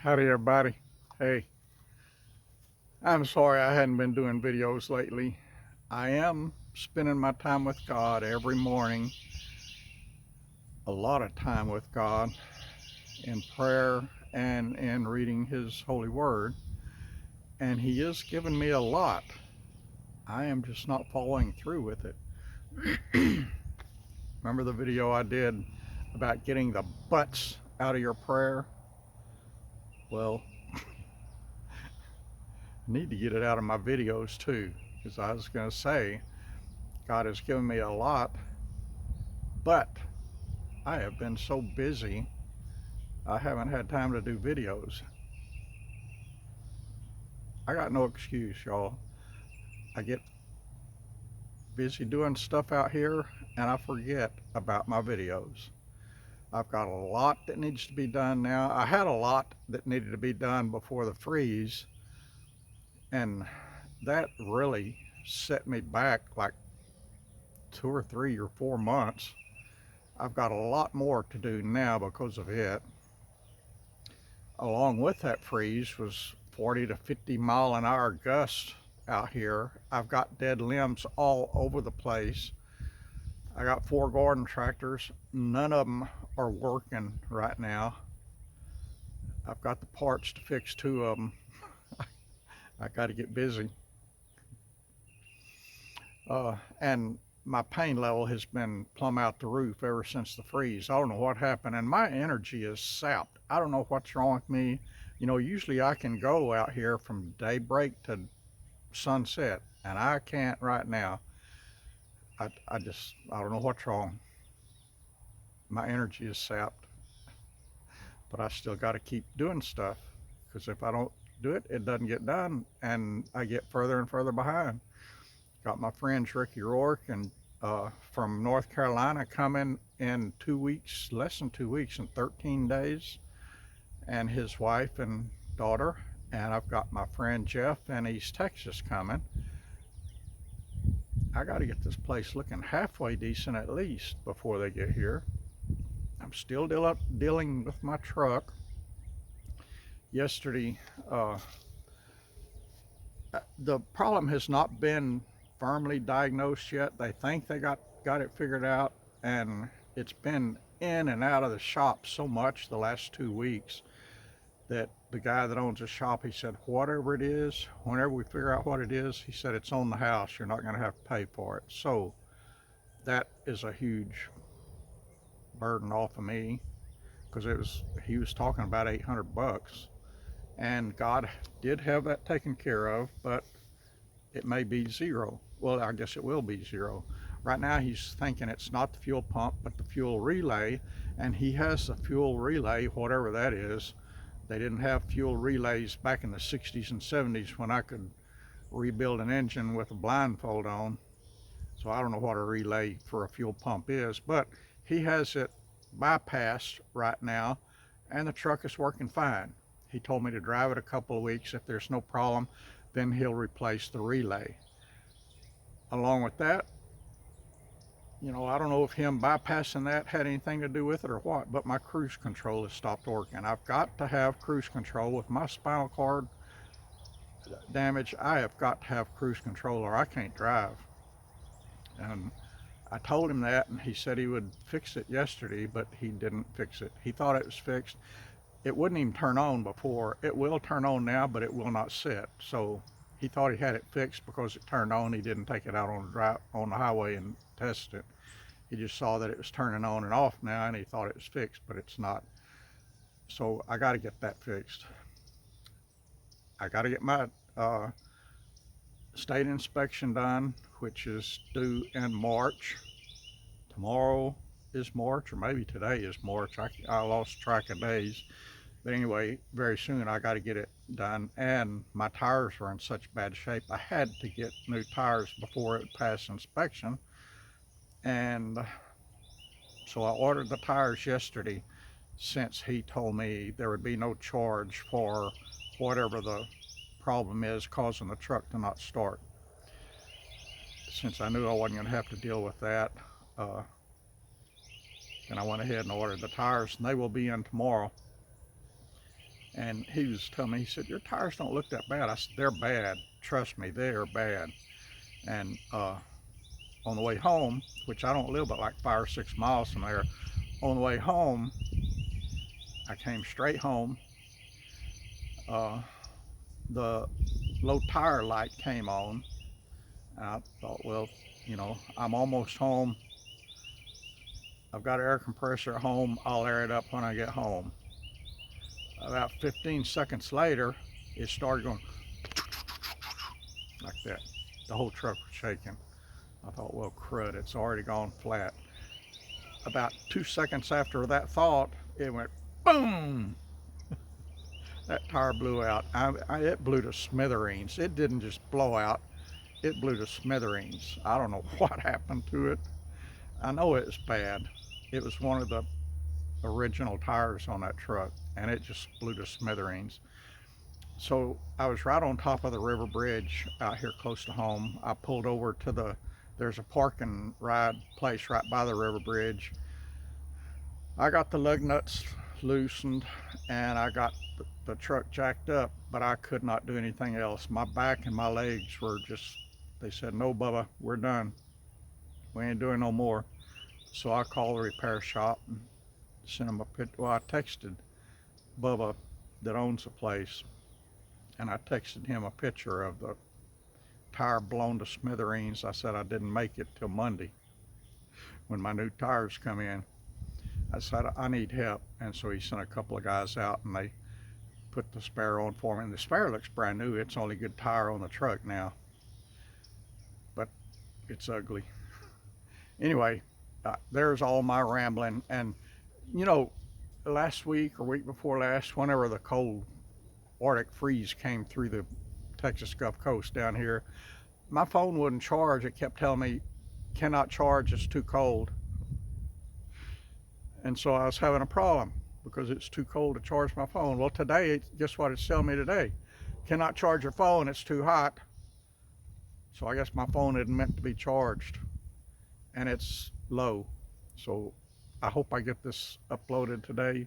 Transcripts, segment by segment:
Howdy everybody. Hey, I'm sorry I hadn't been doing videos lately. I am spending my time with God every morning, a lot of time with God in prayer and in reading His holy word, and He is giving me a lot. I am just not following through with it. Remember the video I did about getting the butts out of your prayer? Well, I need to get it out of my videos too, because I was going to say, God has given me a lot, but I have been so busy, I haven't had time to do videos. I got no excuse, y'all. I get busy doing stuff out here and I forget about my videos. I've got a lot that needs to be done now. I had a lot that needed to be done before the freeze, and that really set me back like 2 or 3 or 4 months. I've got a lot more to do now because of it. Along with that freeze was 40 to 50 mile an hour gusts out here. I've got dead limbs all over the place. I got 4 garden tractors. None of them are working right now. I've got the parts to fix 2 of them. I got to get busy. And my pain level has been plumb out the roof ever since the freeze. I don't know what happened, and my energy is sapped. I don't know what's wrong with me. You know, usually I can go out here from daybreak to sunset, and I can't right now. I don't know what's wrong. My energy is sapped, but I still got to keep doing stuff, because if I don't do it, it doesn't get done, and I get further and further behind. Got my friends Ricky Rourke and from North Carolina coming in 2 weeks, less than 2 weeks, in 13 days, and his wife and daughter. And I've got my friend Jeff in East Texas coming. I got to get this place looking halfway decent at least before they get here. I'm still dealing with my truck. Yesterday, the problem has not been firmly diagnosed yet. They think they got it figured out, and it's been in and out of the shop so much the last 2 weeks that the guy that owns the shop, he said, whatever it is, whenever we figure out what it is, he said, it's on the house. You're not going to have to pay for it. So that is a huge burden off of me, because he was talking about $800, and God did have that taken care of, but it may be zero. Well, I guess it will be zero. Right now he's thinking it's not the fuel pump but the fuel relay, and he has the fuel relay, whatever that is. They didn't have fuel relays back in the 60s and 70s when I could rebuild an engine with a blindfold on. So I don't know what a relay for a fuel pump is, but he has it bypassed right now, and the truck is working fine. He told me to drive it a couple of weeks. If there's no problem, then he'll replace the relay. Along with that, you know, I don't know if him bypassing that had anything to do with it or what, but my cruise control has stopped working. I've got to have cruise control with my spinal cord damage. I have got to have cruise control or I can't drive. And I told him that, and he said he would fix it yesterday, but he didn't fix it. He thought it was fixed. It wouldn't even turn on before. It will turn on now, but it will not set. So he thought he had it fixed because it turned on. He didn't take it out on the highway and test it. He just saw that it was turning on and off now, and he thought it was fixed, but it's not. So I got to get that fixed. I got to get my state inspection done, which is due in March. Tomorrow is March, or maybe today is March. I lost track of days. But anyway, very soon I got to get it done. And my tires were in such bad shape, I had to get new tires before it passed inspection. And so I ordered the tires yesterday, since he told me there would be no charge for whatever the problem is causing the truck to not start. Since I knew I wasn't going to have to deal with that, and I went ahead and ordered the tires, and they will be in tomorrow. And he was telling me, he said, your tires don't look that bad. I said, they're bad. Trust me, they are bad. And on the way home, which I don't live but like 5 or 6 miles from there, on the way home, I came straight home. Uh, the low tire light came on. And I thought, well, I'm almost home. I've got an air compressor at home. I'll air it up when I get home. About 15 seconds later, it started going like that. The whole truck was shaking. I thought, well, crud, it's already gone flat. About 2 seconds after that thought, it went boom. That tire blew out. It blew to smithereens. It didn't just blow out, it blew to smithereens. I don't know what happened to it. I know it's bad. It was one of the original tires on that truck, and it just blew to smithereens. So I was right on top of the river bridge out here close to home. I pulled over to there's a park and ride place right by the river bridge. I got the lug nuts loosened and I got the truck jacked up, but I could not do anything else. My back and my legs were just, they said, no, Bubba, we're done. We ain't doing no more. So I called the repair shop and sent them a picture. Well, I texted Bubba that owns the place, and I texted him a picture of the tire blown to smithereens. I said I didn't make it till Monday when my new tires come in. I said I need help, and so he sent a couple of guys out and they put the spare on for me. And the spare looks brand new. It's the only good tire on the truck now, but it's ugly. Anyway, there's all my rambling. And last week or week before last, whenever the cold Arctic freeze came through the Texas Gulf Coast down here, my phone wouldn't charge. It kept telling me, cannot charge, it's too cold. And so I was having a problem because it's too cold to charge my phone. Well, today, guess what it's telling me today? Cannot charge your phone, it's too hot. So I guess my phone isn't meant to be charged, and it's low. So I hope I get this uploaded today.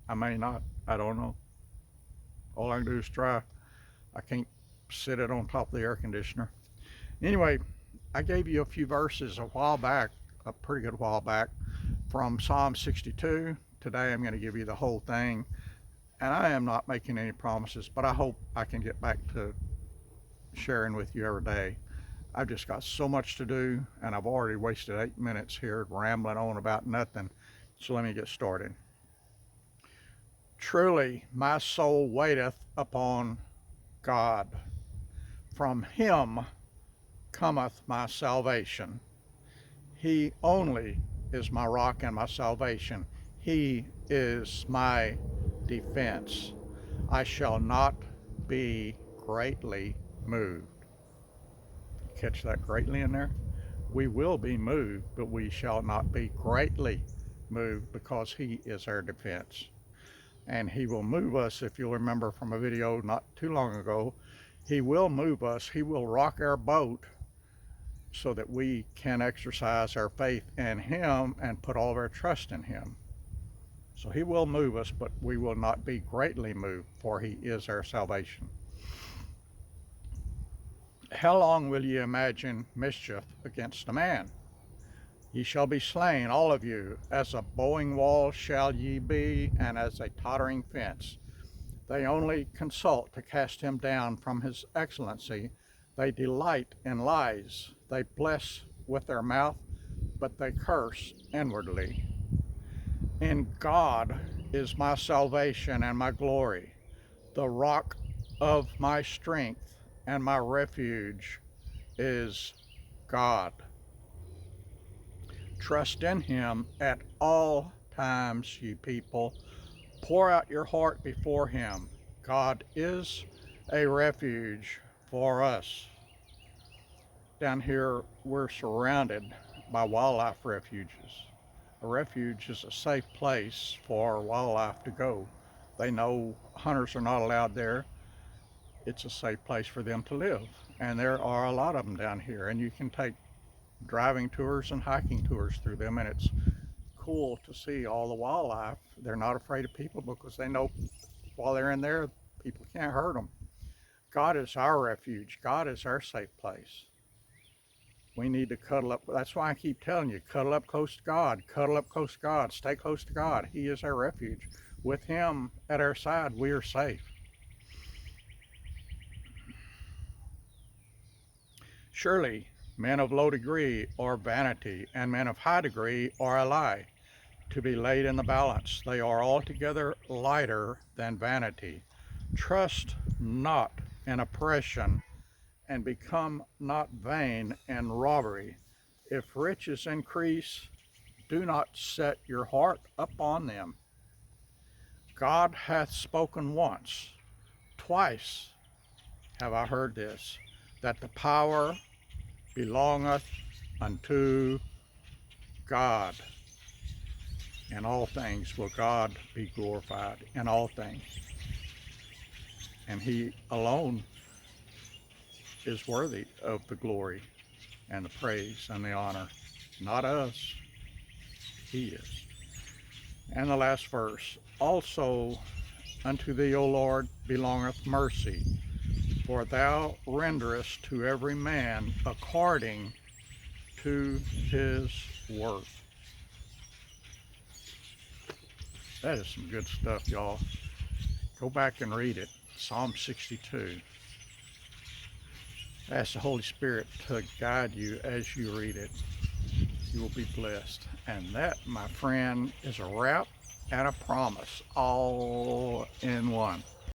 I may not, I don't know. All I can do is try. I can't sit it on top of the air conditioner. Anyway, I gave you a few verses a while back, a pretty good while back, from Psalm 62. Today I'm going to give you the whole thing, and I am not making any promises, but I hope I can get back to sharing with you every day. I've just got so much to do, and I've already wasted 8 minutes here rambling on about nothing. So let me get started. Truly my soul waiteth upon God. From him cometh my salvation. He only is my rock and my salvation. He is my defense. I shall not be greatly moved. Catch that greatly in there? We will be moved, but we shall not be greatly moved because he is our defense. And he will move us, if you'll remember from a video not too long ago, he will move us. He will rock our boat so that we can exercise our faith in him and put all of our trust in him. So he will move us, but we will not be greatly moved, for he is our salvation. How long will ye imagine mischief against a man? Ye shall be slain, all of you. As a bowing wall shall ye be, and as a tottering fence. They only consult to cast him down from his excellency. They delight in lies. They bless with their mouth, but they curse inwardly. In God is my salvation and my glory, the rock of my strength, and my refuge is God. Trust in him at all times, ye people. Pour out your heart before him. God is a refuge for us. Down here, we're surrounded by wildlife refuges. A refuge is a safe place for wildlife to go. They know hunters are not allowed there. It's a safe place for them to live. And there are a lot of them down here, and you can take driving tours and hiking tours through them, and it's cool to see all the wildlife. They're not afraid of people because they know while they're in there, people can't hurt them. God is our refuge. God is our safe place. We need to cuddle up. That's why I keep telling you, cuddle up close to God. Cuddle up close to God. Stay close to God. He is our refuge. With Him at our side, we are safe. Surely, men of low degree are vanity, and men of high degree are a lie, to be laid in the balance. They are altogether lighter than vanity. Trust not in oppression, and become not vain in robbery. If riches increase, do not set your heart upon them. God hath spoken once, twice have I heard this, that the power belongeth unto God. In all things will God be glorified, in all things. And He alone is worthy of the glory and the praise and the honor. Not us, He is. And the last verse, also unto thee, O Lord, belongeth mercy, for thou renderest to every man according to his work. That is some good stuff, y'all. Go back and read it. Psalm 62. Ask the Holy Spirit to guide you as you read it. You will be blessed. And that, my friend, is a wrap and a promise all in one.